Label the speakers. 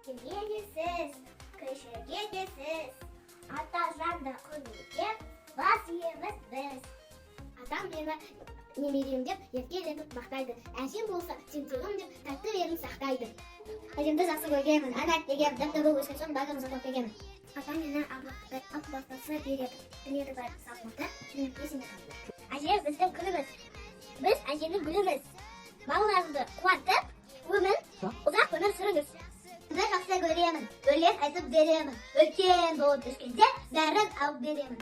Speaker 1: Кішіге десіз, кішіге десіз. Ата жанда күнеге бас еміз біз. Атам мені немерем деп еркелетіп мақтайды. Әжем болса сентегім деп тәтті верін сақтайды. Әжемді жақсы көргенмін, ән айт деген, дәптері өскен соң бағымызға тоқтегенмін. Атам мені ақ бастасы береді, біледі бар салмақты, мен есімде қалды. Әже біздің күніміз, біз әженің гүліміз. Балаларымды қуантып, ұзақ өмір сүріңіз. Сізді жақсы көремін, өлең айтып беремін. Үлкен болып өскенде бәрін алып беремін.